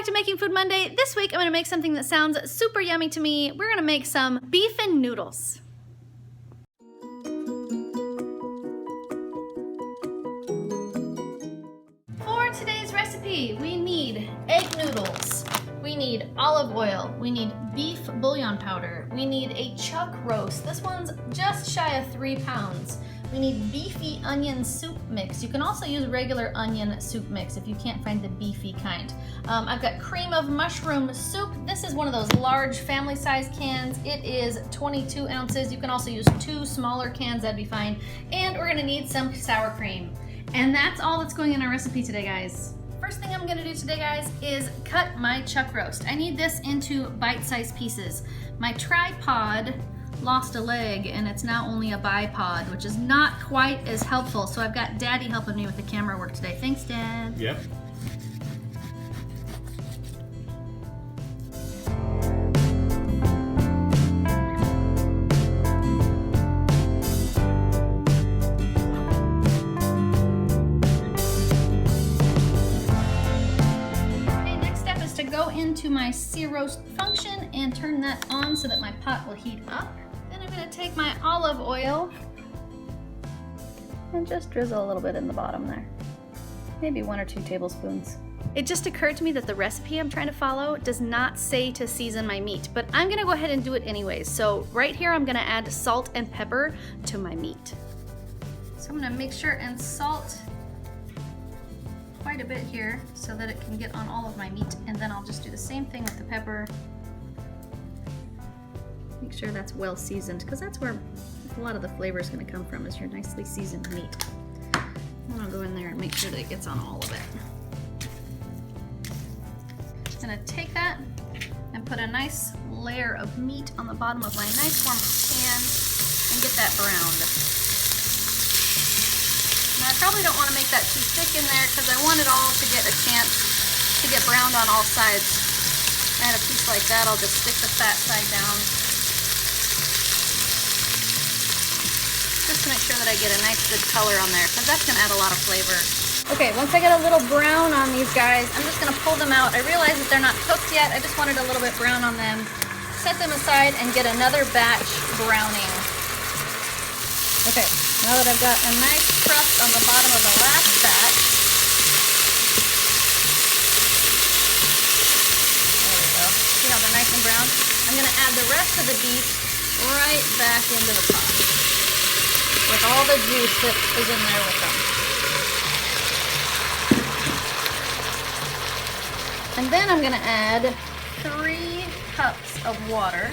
back to Making Food Monday. This week I'm gonna make something that sounds super yummy to me. We're gonna make some beef and noodles. For today's recipe, we need egg noodles, we need olive oil, we need beef bouillon powder, we need a chuck roast. This one's just shy of 3 pounds. We need beefy onion soup mix. You can also use regular onion soup mix if you can't find the beefy kind. I've got cream of mushroom soup. This is one of those large family size cans. It is 22 ounces. You can also use 2 smaller cans, that'd be fine. And we're gonna need some sour cream. And that's all that's going in our recipe today, guys. First thing I'm gonna do today, guys, is cut my chuck roast. I need this into bite-sized pieces. My tripod lost a leg and it's now only a bipod, which is not quite as helpful. So I've got Daddy helping me with the camera work today. Thanks, Dad. Yep. Okay, next step is to go into my sear roast function and turn that on so that my pot will heat up. Then I'm gonna take my olive oil and just drizzle a little bit in the bottom there. Maybe 1 or 2 tablespoons. It just occurred to me that the recipe I'm trying to follow does not say to season my meat, but I'm gonna go ahead and do it anyways. So right here, I'm gonna add salt and pepper to my meat. So I'm gonna make sure and salt quite a bit here so that it can get on all of my meat, and then I'll just do the same thing with the pepper. Make sure that's well seasoned, because that's where a lot of the flavor is going to come from, is your nicely seasoned meat. I'm going to go in there and make sure that it gets on all of it. I'm going to take that and put a nice layer of meat on the bottom of my nice warm pan and get that browned. Now I probably don't want to make that too thick in there because I want it all to get a chance to get browned on all sides. Add a piece like that, I'll just stick the fat side down. Just to make sure that I get a nice good color on there, because that's going to add a lot of flavor. Okay, once I get a little brown on these guys, I'm just going to pull them out. I realize that they're not cooked yet. I just wanted a little bit brown on them. Set them aside and get another batch browning. Okay, now that I've got a nice crust on the bottom of the last batch, there we go. See how they're nice and brown? I'm going to add the rest of the beef right back into the pot, with all the juice that is in there with them. And then I'm gonna add 3 cups of water.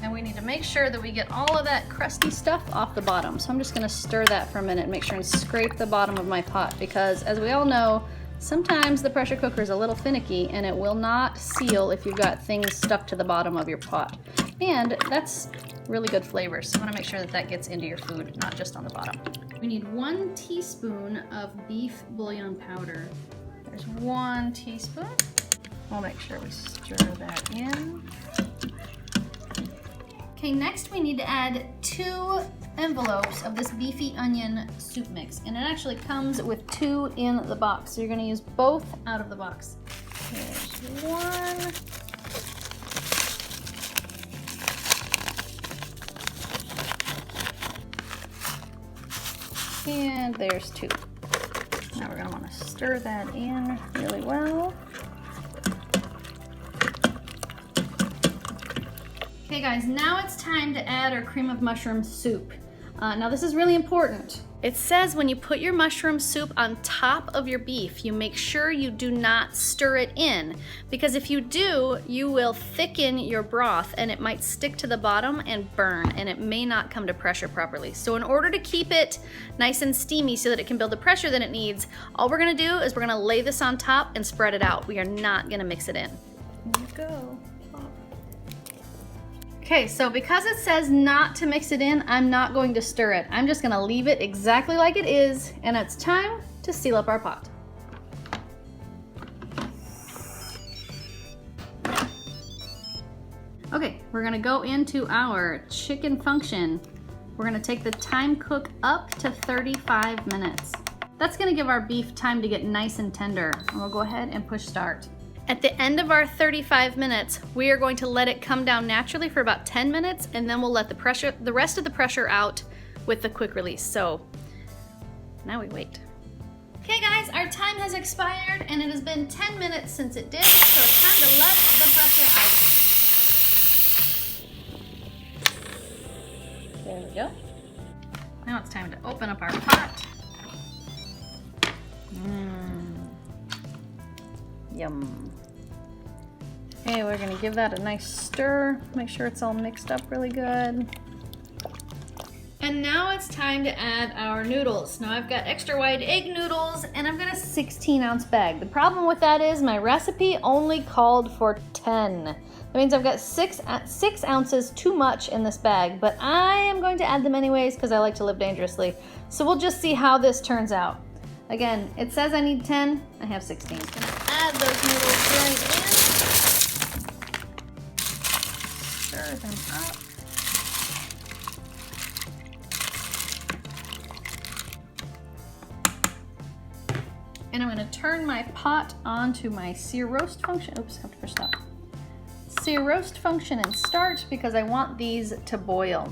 And we need to make sure that we get all of that crusty stuff off the bottom. So I'm just gonna stir that for a minute and make sure and scrape the bottom of my pot, because as we all know, sometimes the pressure cooker is a little finicky and it will not seal if you've got things stuck to the bottom of your pot. And that's really good flavor, so you want to make sure that that gets into your food, not just on the bottom. We need 1 teaspoon of beef bouillon powder. There's 1 teaspoon. We'll make sure we stir that in. Okay, next we need to add 2 envelopes of this beefy onion soup mix, and it actually comes with 2 in the box, so you're going to use both out of the box. There's 1. And there's 2. Now we're going to want to stir that in really well. Okay guys, now it's time to add our cream of mushroom soup. Now this is really important. It says when you put your mushroom soup on top of your beef, you make sure you do not stir it in, because if you do, you will thicken your broth and it might stick to the bottom and burn, and it may not come to pressure properly. So in order to keep it nice and steamy so that it can build the pressure that it needs, all we're gonna do is we're gonna lay this on top and spread it out. We are not gonna mix it in. There you go. Okay, so because it says not to mix it in, I'm not going to stir it. I'm just gonna leave it exactly like it is, and it's time to seal up our pot. Okay, we're gonna go into our chicken function. We're gonna take the time cook up to 35 minutes. That's gonna give our beef time to get nice and tender. And we'll go ahead and push start. At the end of our 35 minutes, we are going to let it come down naturally for about 10 minutes, and then we'll let the rest of the pressure out with the quick release. So now we wait. Okay guys, our time has expired and it has been 10 minutes since it did, so it's time to let the pressure out. There we go. Now it's time to open up our pot. Yum. Okay, we're gonna give that a nice stir. Make sure it's all mixed up really good. And now it's time to add our noodles. Now I've got extra wide egg noodles and I've got a 16-ounce bag. The problem with that is my recipe only called for 10. That means I've got 6 ounces too much in this bag, but I am going to add them anyways because I like to live dangerously. So we'll just see how this turns out. Again, it says I need 10, I have 16. I'm gonna add those noodles right in. Stir them up. And I'm gonna turn my pot onto my sear roast function. Oops, I have to push stop. Sear roast function and start because I want these to boil.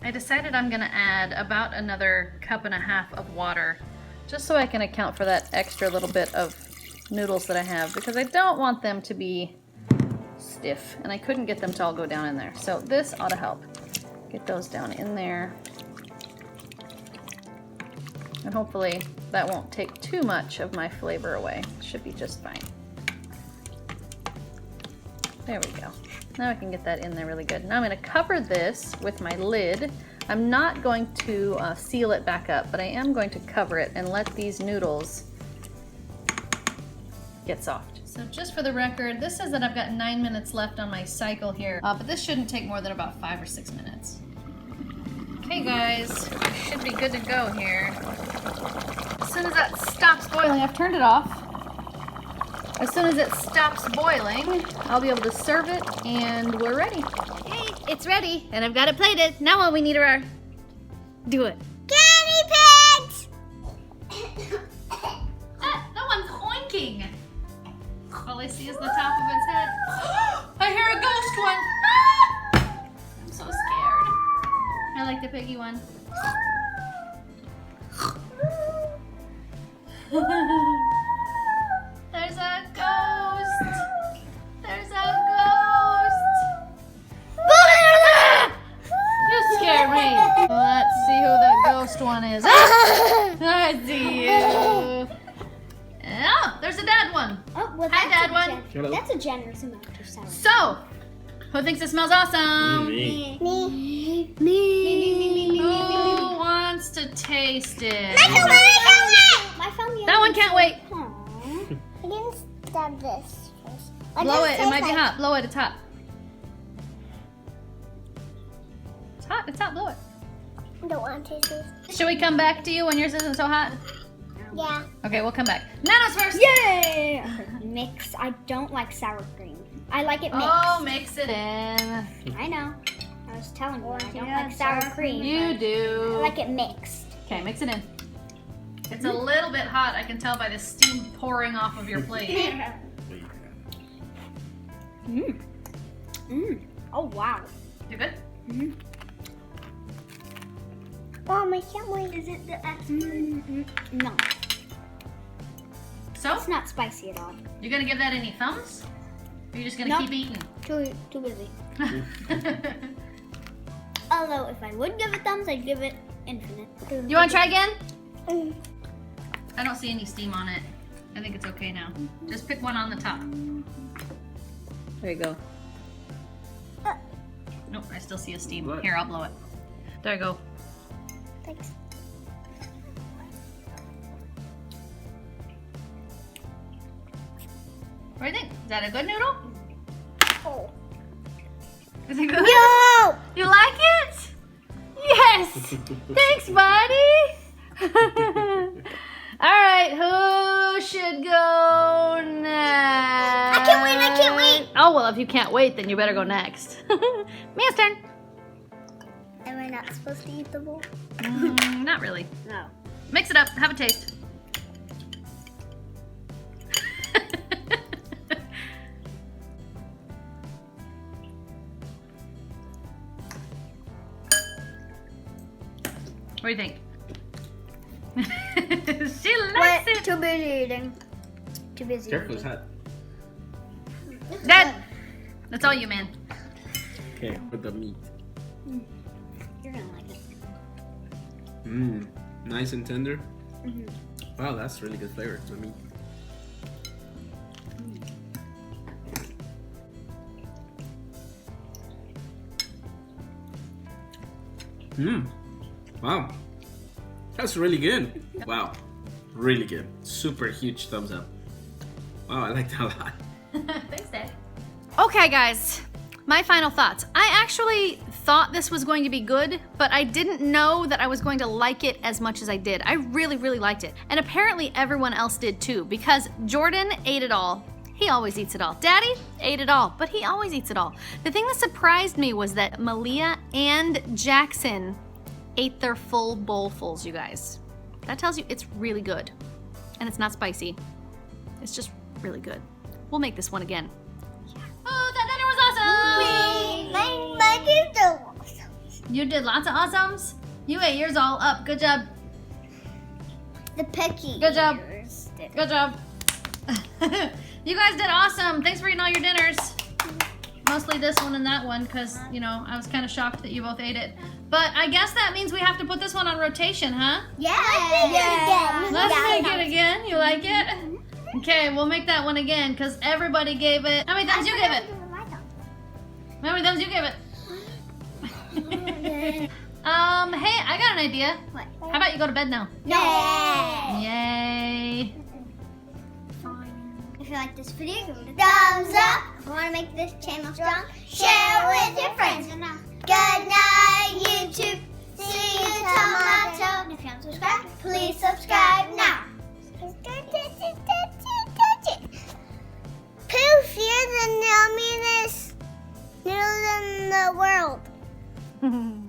I decided I'm gonna add about another 1.5 cups of water just so I can account for that extra little bit of noodles that I have because I don't want them to be stiff and I couldn't get them to all go down in there. So this ought to help. Get those down in there. And hopefully that won't take too much of my flavor away. Should be just fine. There we go. Now I can get that in there really good. Now I'm going to cover this with my lid. I'm not going to seal it back up, but I am going to cover it and let these noodles get soft. So just for the record, this says that I've got 9 minutes left on my cycle here, but this shouldn't take more than about 5 or 6 minutes. Okay guys, we should be good to go here. As soon as that stops boiling, I've turned it off. As soon as it stops boiling, I'll be able to serve it and we're ready. Hey, it's ready and I've got it plated. Now all we need are, do it. Guinea pigs! That one's oinking. All I see is the top of its head. I hear a ghost one. I'm so scared. I like the piggy one. There's a ghost. There's a ghost. You scared me. Let's see who that ghost one is. I see you. Oh, there's a dad one. Oh, well, Hi, dad one. That's a generous amount of sour. So, who thinks it smells awesome? Me. Who wants to taste it? My phone. That one can't wait. I didn't stab this first. Blow it. It might be hot. Blow it. It's hot. It's hot. It's hot. Blow it. I don't want to taste this. Should we come back to you when yours isn't so hot? Yeah. Okay, we'll come back. Nano's first. Yay! Mix. I don't like sour cream. I like it mixed. Oh, mix it in. I know. I was telling you, I don't like sour cream. You do. I like it mixed. Okay, mix it in. It's a little bit hot. I can tell by the steam pouring off of your plate. Oh, wow. You good? Mom, I can't wait. Is it the No, So, it's not spicy at all. you're gonna give that any thumbs? Or you're just gonna keep eating? Too busy. Although, if I would give it thumbs, I'd give it infinite. You wanna try again? I don't see any steam on it. I think it's okay now. Just pick one on the top. There you go. Nope, I still see a steam. What? Here, I'll blow it. There you go. Thanks. What do you think? Is that a good noodle? Oh. Is it good? Yo! You like it? Yes! Thanks, buddy! Alright, who should go next? I can't wait, I can't wait! Oh, well, if you can't wait, then you better go next. Mia's turn. Am I not supposed to eat the bowl? Not really. No. Mix it up, have a taste. do you think? She likes it. Too busy eating. Too busy. Careful, it's eating. hot. Dad, that's all you, man. Okay, with the meat. You're gonna like it. Mmm, nice and tender. Mhm. Wow, that's really good flavor to me. Mmm. Wow. That's really good. Wow. Really good. Super huge thumbs up. Wow, I like that a lot. Thanks, Dad. Okay, guys. My final thoughts. I actually thought this was going to be good, but I didn't know that I was going to like it as much as I did. I really, really liked it. And apparently everyone else did too, because Jordan ate it all. He always eats it all. Daddy ate it all, but he always eats it all. The thing that surprised me was that Malia and Jackson ate their full bowlfuls, you guys. That tells you it's really good. And it's not spicy. It's just really good. We'll make this one again. Oh, that dinner was awesome! You did lots of awesomes? You ate yours all up. Good job. The picky. Good job. eaters did. Good job. You guys did awesome. Thanks for eating all your dinners. Mostly this one and that one because, you know, I was kind of shocked that you both ate it. But I guess that means we have to put this one on rotation, huh? Yeah. Let's make it again. You like it? Okay, we'll make that one again because everybody gave it. How many thumbs you give it? How many thumbs you give it? Hey, I got an idea. What? How about you go to bed now? Yeah. Yay. If you like this video, give it a thumbs up. If you want to make this channel strong, share with your friends. Good night, YouTube. See you tomorrow. And if you haven't subscribed, please subscribe now. Poof, you're the yummiest noodles in the world.